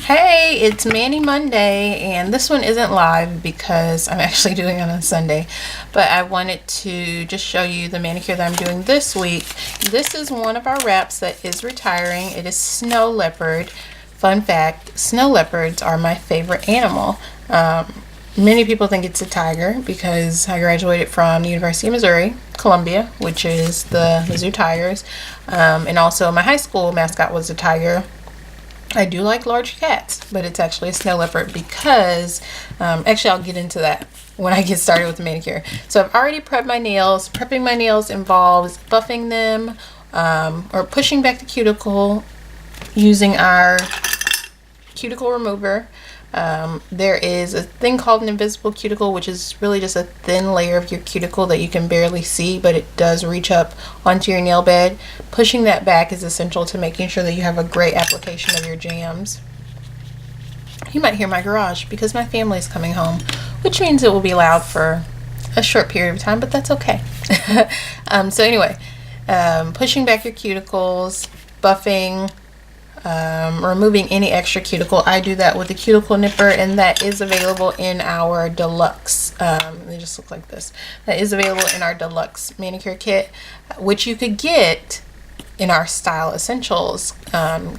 Hey, it's Manny Monday, and this one isn't live because I'm actually doing it on Sunday, but I wanted to just show you the manicure that I'm doing this week. This is one of our wraps that is retiring. It is Snow Leopard. Fun fact, snow leopards are my favorite animal. Many people think it's a tiger because I graduated from the University of Missouri, Columbia, which is the Mizzou Tigers, and also my high school mascot was a tiger. I do like large cats, but it's actually a snow leopard because, actually I'll get into that when I get started with the manicure. So I've already prepped my nails. Prepping my nails involves buffing them or pushing back the cuticle using our cuticle remover. There is a thing called an invisible cuticle, which is really just a thin layer of your cuticle that you can barely see, but it does reach up onto your nail bed. Pushing that back is essential to making sure that you have a great application of your jams. You might hear my garage because my family is coming home, which means it will be loud for a short period of time, but that's okay. So anyway, pushing back your cuticles, buffing, removing any extra cuticle. I do that with the cuticle nipper, and that is available in our deluxe. They just look like this. That is available in our deluxe manicure kit, which you could get in our Style Essentials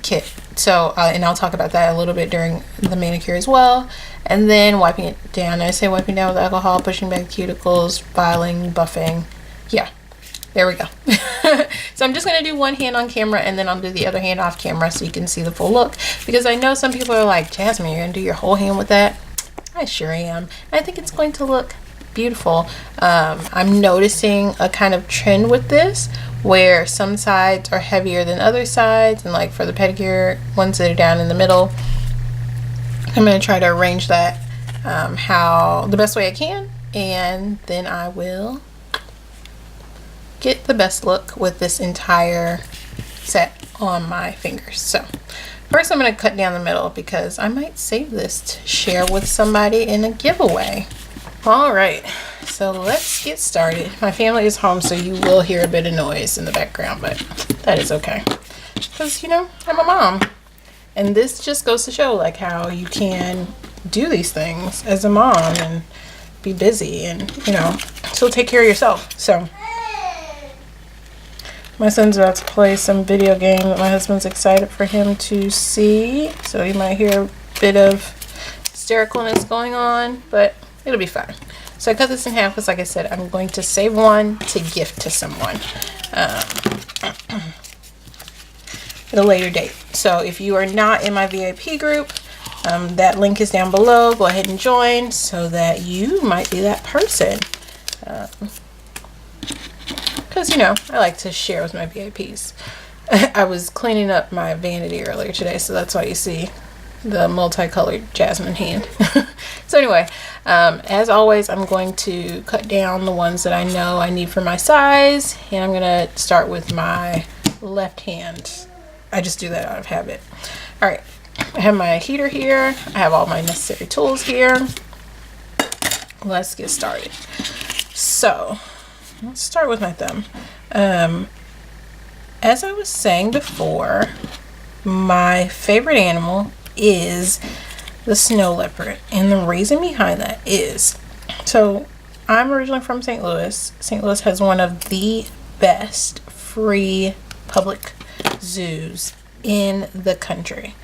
kit. So, and I'll talk about that a little bit during the manicure as well. And then wiping it down. I say wiping down with alcohol, pushing back cuticles, filing, buffing. Yeah. There we go. So I'm just going to do one hand on camera and then I'll do the other hand off camera so you can see the full look. Because I know some people are like, Jasmine, you're going to do your whole hand with that? I sure am. I think it's going to look beautiful. I'm noticing a kind of trend with this where some sides are heavier than other sides. And like for the pedicure, ones that are down in the middle, I'm going to try to arrange that how the best way I can. And then I will get the best look with this entire set on my fingers. So first I'm going to cut down the middle because I might save this to share with somebody in a giveaway. Alright, so let's get started. My family is home, so you will hear a bit of noise in the background, but that is okay because, you know, I'm a mom, and this just goes to show like how you can do these things as a mom and be busy and, you know, still take care of yourself. So my son's about to play some video game that my husband's excited for him to see. So you might hear a bit of hystericalness going on, but it'll be fine. So I cut this in half because, like I said, I'm going to save one to gift to someone at a later date. So if you are not in my VIP group, that link is down below. Go ahead and join so that you might be that person. Because, you know, I like to share with my VIPs. I was cleaning up my vanity earlier today, so that's why you see the multicolored Jasmine hand. So anyway, as always, I'm going to cut down the ones that I know I need for my size, and I'm going to start with my left hand. I just do that out of habit. Alright, I have my heater here. I have all my necessary tools here. Let's get started. So let's start with my thumb. As I was saying before, my favorite animal is the snow leopard. And the reason behind that is, so I'm originally from St. Louis. St. Louis has one of the best free public zoos in the country.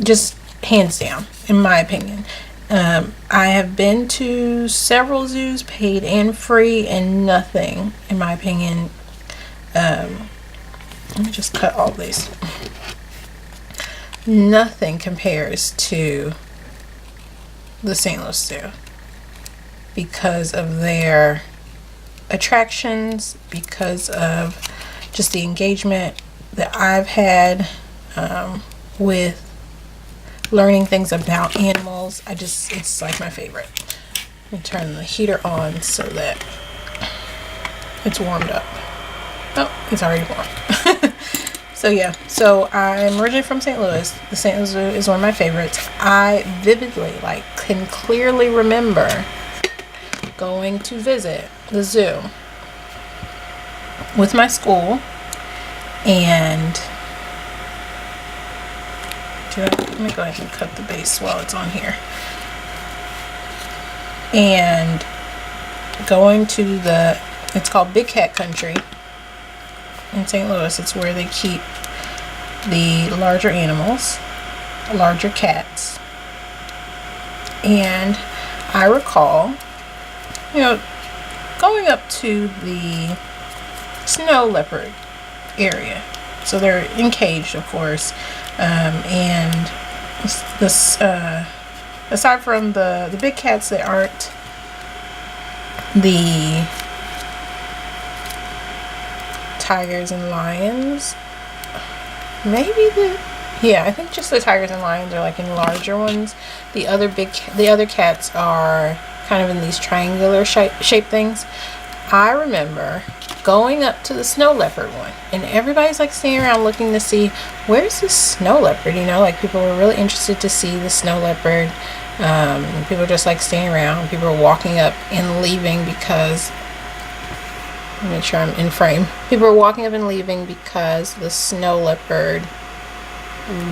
Just hands down, in my opinion. I have been to several zoos, paid and free, and nothing, in my opinion, let me just cut all these. Nothing compares to the St. Louis Zoo because of their attractions, because of just the engagement that I've had with learning things about animals. It's like my favorite. Let me turn the heater on so that it's warmed up. Oh, it's already warm. So yeah, so I'm originally from St. Louis. The St. Louis Zoo is one of my favorites. I vividly, can clearly remember going to visit the zoo with my school, and Let me go ahead and cut the base while it's on here. And going to it's called Big Cat Country in St. Louis. It's where they keep the larger animals, larger cats. And I recall, going up to the Snow Leopard area. So they're encaged, of course, and this aside from the big cats that aren't the tigers and lions, I think just the tigers and lions are like in larger ones. The other cats are kind of in these triangular shape things. I remember going up to the Snow Leopard one, and everybody's like standing around looking to see, where's the Snow Leopard? Like people were really interested to see the Snow Leopard. People were just like standing around. People were walking up and leaving because, let me make sure I'm in frame. People were walking up and leaving because the Snow Leopard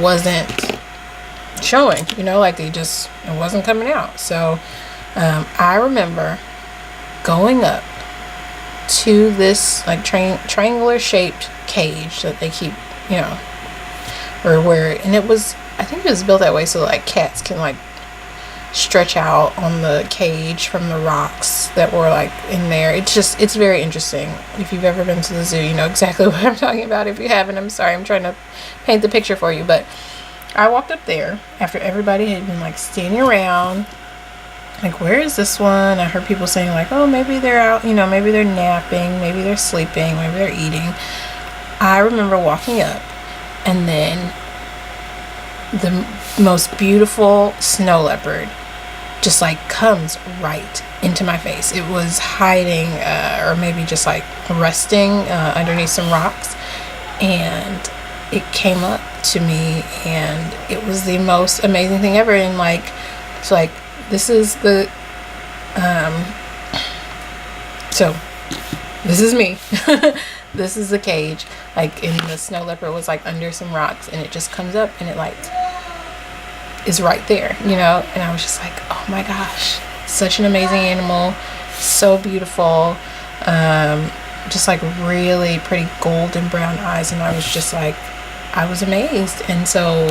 wasn't showing, like it wasn't coming out. So I remember going up to this like triangular shaped cage that they keep, and I think it was built that way so like cats can like stretch out on the cage from the rocks that were like in there. It's very interesting. If you've ever been to the zoo, you know exactly what I'm talking about. If you haven't, I'm sorry, I'm trying to paint the picture for you. But I walked up there after everybody had been like standing around, like, where is this one? I heard people saying like, oh, maybe they're out, maybe they're napping, maybe they're sleeping, maybe they're eating. I remember walking up, and then the most beautiful snow leopard just like comes right into my face. It was hiding or maybe just like resting underneath some rocks, and it came up to me, and it was the most amazing thing ever. And like, it's like, this is the so this is me. This is the cage, like, and the snow leopard was like under some rocks, and it just comes up and it like is right there, and I was just like, oh my gosh, such an amazing animal, so beautiful, just like really pretty golden brown eyes. And I was just like, I was amazed. And so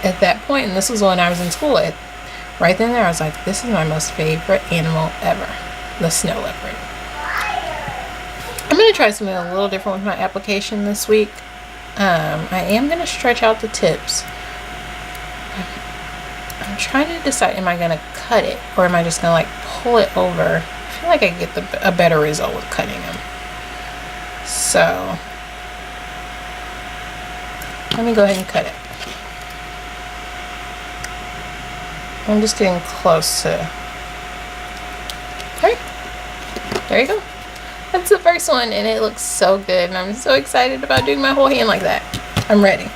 at that point, and this was when I was in school, right then and there, I was like, this is my most favorite animal ever, the snow leopard. I'm going to try something a little different with my application this week. I am going to stretch out the tips. I'm trying to decide, am I going to cut it, or am I just going to like pull it over? I feel like I get a better result with cutting them. So let me go ahead and cut it. I'm just getting close to, okay, there you go. That's the first one, and it looks so good, and I'm so excited about doing my whole hand like that. I'm ready.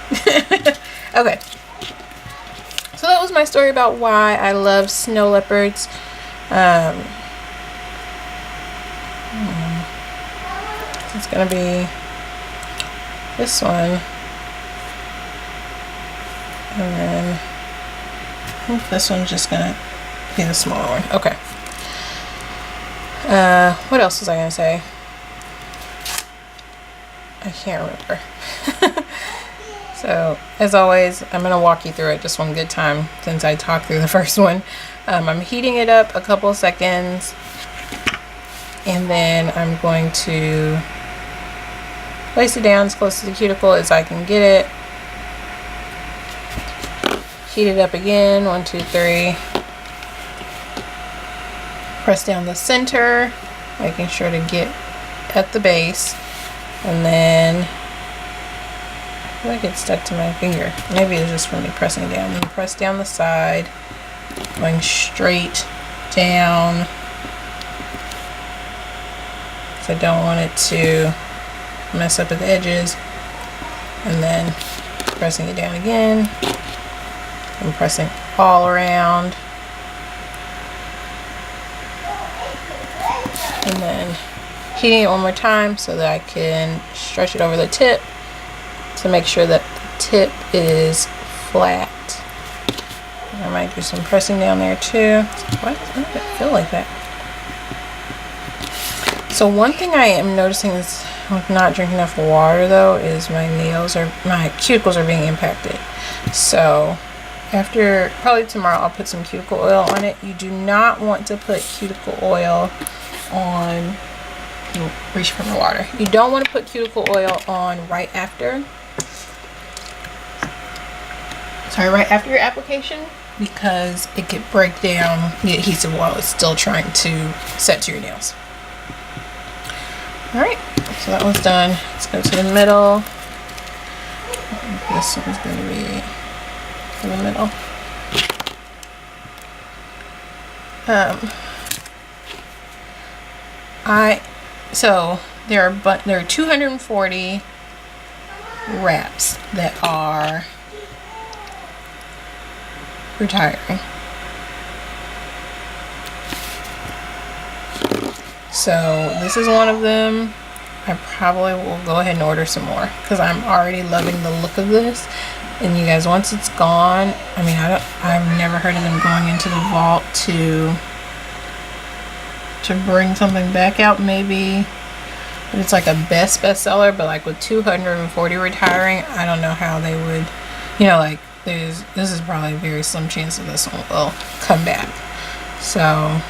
Okay. So that was my story about why I love snow leopards. It's going to be this one. And then I think this one's just going to be the smaller one. Okay. What else was I going to say? I can't remember. So, as always, I'm going to walk you through it just one good time since I talked through the first one. I'm heating it up a couple of seconds, and then I'm going to place it down as close to the cuticle as I can get it. Heat it up again, 1, 2, 3. Press down the center, making sure to get at the base, and then I feel like it's stuck to my finger. Maybe it's just from me pressing it down. Then press down the side, going straight down, so I don't want it to mess up at the edges. And then pressing it down again, and pressing all around. And then heating it one more time so that I can stretch it over the tip to make sure that the tip is flat I might do some pressing down there too. What? I don't feel like that. So one thing I am noticing is with not drinking enough water though is my cuticles are being impacted. So after, probably tomorrow, I'll put some cuticle oil on it. You do not want to put cuticle oil on, reach from the water. You don't want to put cuticle oil on right after your application, because it could break down the adhesive while it's still trying to set to your nails. Alright, so that one's done. Let's go to the middle. This one's going to be in the middle. So there are 240 wraps that are retiring. So this is one of them. I probably will go ahead and order some more because I'm already loving the look of this. And you guys, once it's gone, I mean, I've never heard of them going into the vault to bring something back out. Maybe if it's like a bestseller, but like with 240 retiring, I don't know how they would, like this is probably a very slim chance that this one will come back. So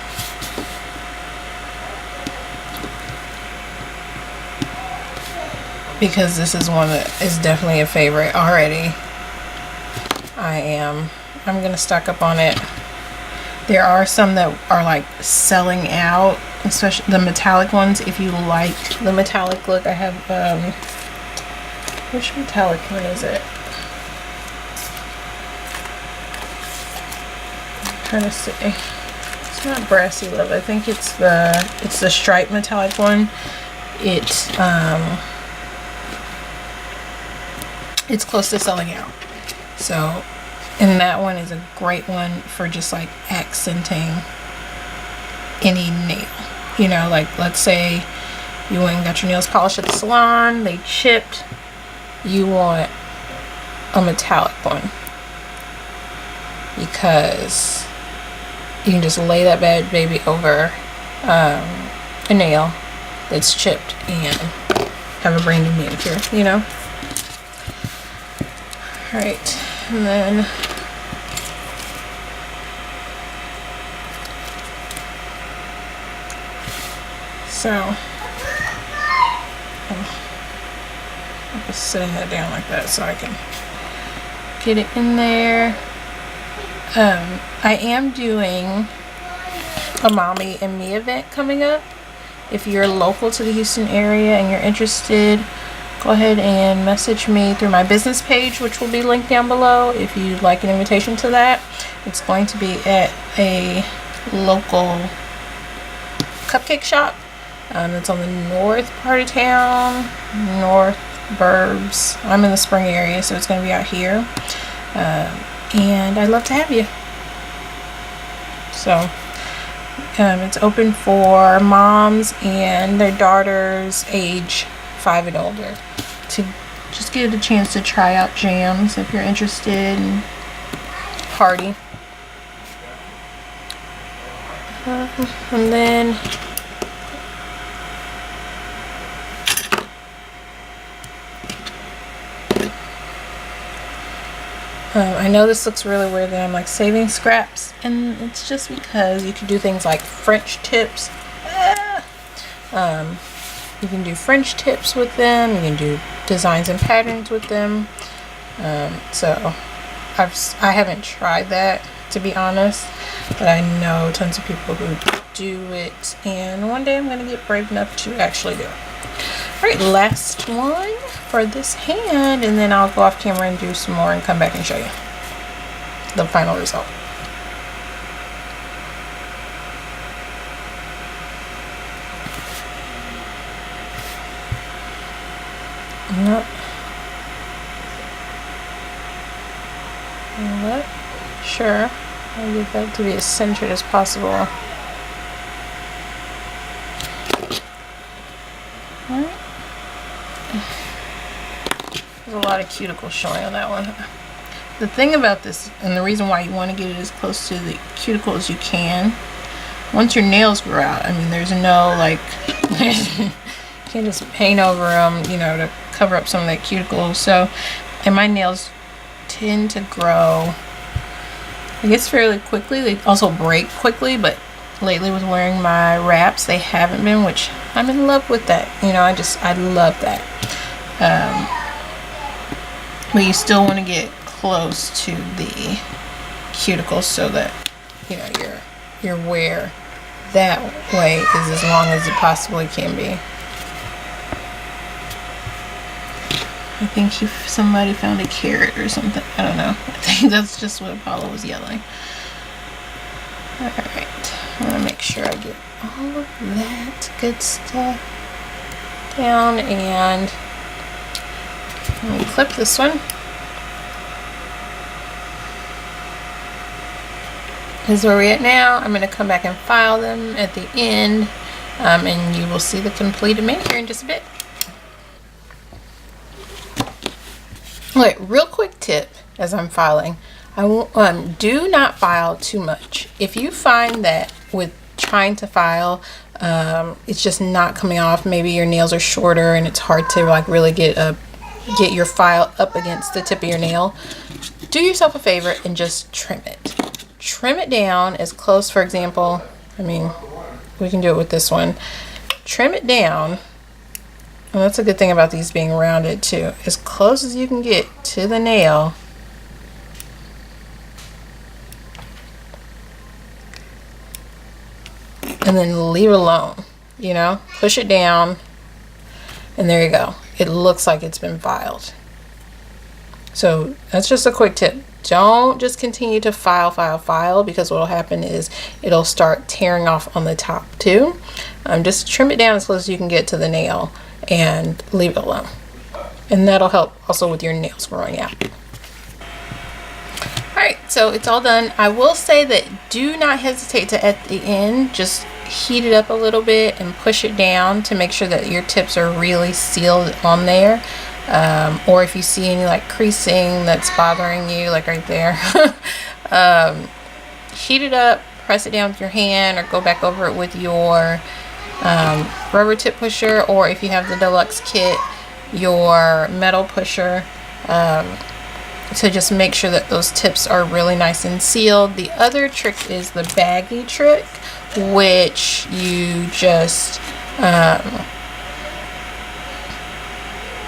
because this is one that is definitely a favorite already, I'm gonna stock up on it. There are some that are like selling out, especially the metallic ones. If you like the metallic look, I have which metallic one is it? I'm trying to see. It's not Brassy Love. I think it's the striped metallic one. It's close to selling out. So, and that one is a great one for just like accenting any nail. Like let's say you went and got your nails polished at the salon, they chipped, you want a metallic one because you can just lay that bad baby over a nail that's chipped and have a brand new manicure, Alright, and then I'm just setting that down like that so I can get it in there. I am doing a Mommy and Me event coming up. If you're local to the Houston area and you're interested, go ahead and message me through my business page, which will be linked down below if you'd like an invitation to that. It's going to be at a local cupcake shop. It's on the north part of town, north burbs. I'm in the Spring area, so it's going to be out here. And I'd love to have you. So it's open for moms and their daughters age 5 and older to just get a chance to try out jams if you're interested and party. And then I know this looks really weird that I'm like saving scraps, and it's just because you can do things like French tips. You can do French tips with them. You can do designs and patterns with them. So I haven't tried that, to be honest, but I know tons of people who do it, and one day I'm going to get brave enough to actually do it. Alright, last one for this hand, and then I'll go off camera and do some more and come back and show you the final result. Nope. What? Sure. I'll get that to be as centered as possible. Alright. There's a lot of cuticles showing on that one. the thing about this, and the reason why you want to get it as close to the cuticle as you can, once your nails grow out, I mean, there's no like, you can't just paint over them, you know, to cover up some of that cuticle. So, and my nails tend to grow, I guess, fairly quickly. They also break quickly, but lately with wearing my wraps, they haven't been, which I'm in love with that. You know, I love that. But you still want to get close to the cuticle so that, you know, your wear that way is as long as it possibly can be. I think somebody found a carrot or something. I don't know. I think that's just what Apollo was yelling. Alright. I want to make sure I get all of that good stuff down, and let me clip this one. This is where we're at now. I'm going to come back and file them at the end, and you will see the completed manicure in just a bit. Okay, real quick tip as I'm filing. Do not file too much. If you find that with trying to file, it's just not coming off, maybe your nails are shorter and it's hard to like really get your file up against the tip of your nail, do yourself a favor and just trim it. Trim it down as close, for example, I mean, we can do it with this one. Trim it down, and that's a good thing about these being rounded too, as close as you can get to the nail. And then leave it alone, you know, push it down, and there you go. It looks like it's been filed. So that's just a quick tip. Don't just continue to file, because what will happen is it'll start tearing off on the top too. Just trim it down as close as you can get to the nail and leave it alone. And that'll help also with your nails growing out. Alright, so it's all done. I will say that do not hesitate to, at the end, just heat it up a little bit and push it down to make sure that your tips are really sealed on there. Or if you see any like creasing that's bothering you, like right there, heat it up, press it down with your hand, or go back over it with your rubber tip pusher, or if you have the deluxe kit, your metal pusher, to just make sure that those tips are really nice and sealed. The other trick is the baggy trick, which you just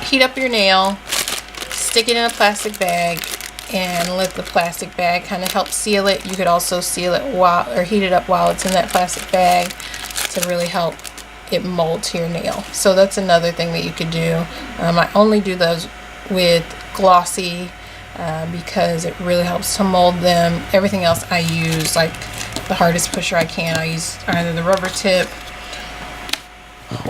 heat up your nail, stick it in a plastic bag, and let the plastic bag kind of help seal it. You could also seal it or heat it up while it's in that plastic bag to really help it mold to your nail. So that's another thing that you could do. I only do those with glossy because it really helps to mold them. Everything else I use, like the hardest pusher I can, I use either the rubber tip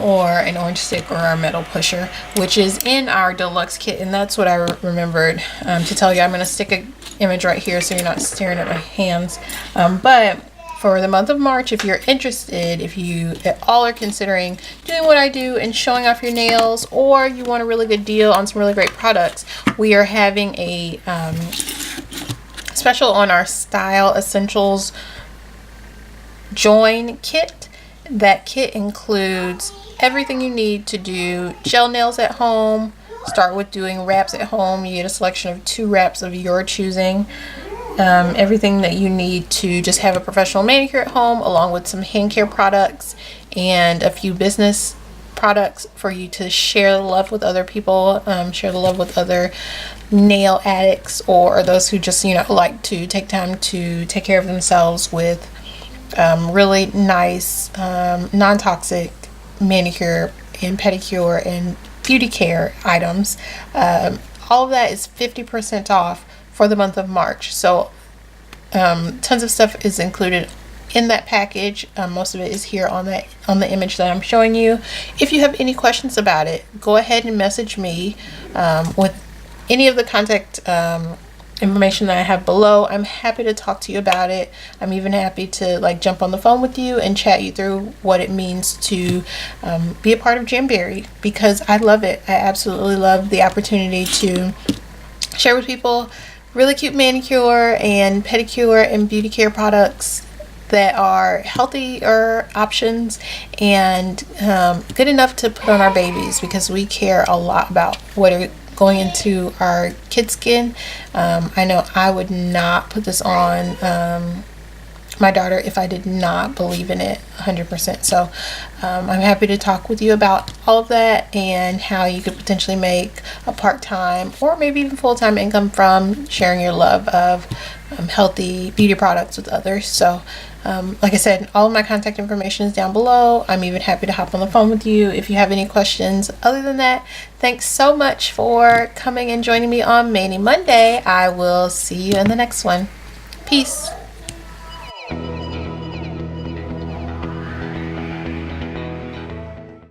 or an orange stick or our metal pusher, which is in our deluxe kit. And that's what I remembered to tell you. I'm going to stick an image right here so you're not staring at my hands. But for the month of March, if you're interested, if you at all are considering doing what I do and showing off your nails, or you want a really good deal on some really great products, we are having a special on our Style Essentials Join kit. That kit includes everything you need to do gel nails at home. Start with doing wraps at home. You get a selection of 2 wraps of your choosing. Everything that you need to just have a professional manicure at home, along with some hand care products and a few business products for you to share the love with other people, share the love with other nail addicts, or those who just, you know, like to take time to take care of themselves with really nice non-toxic manicure and pedicure and beauty care items. All of that is 50% off for the month of March. So tons of stuff is included in that package. Most of it is here on the image that I'm showing you. If you have any questions about it, go ahead and message me with any of the contact information that I have below. I'm happy to talk to you about it. I'm even happy to like jump on the phone with you and chat you through what it means to be a part of Jamberry, because I love it. I absolutely love the opportunity to share with people really cute manicure and pedicure and beauty care products that are healthier options and good enough to put on our babies, because we care a lot about what are going into our kids' skin. I know I would not put this on my daughter if I did not believe in it 100%. So I'm happy to talk with you about all of that and how you could potentially make a part-time or maybe even full-time income from sharing your love of healthy beauty products with others. So like I said, all of my contact information is down below. I'm even happy to hop on the phone with you if you have any questions. Other than that, thanks so much for coming and joining me on Mani Monday. I will see you in the next one. Peace.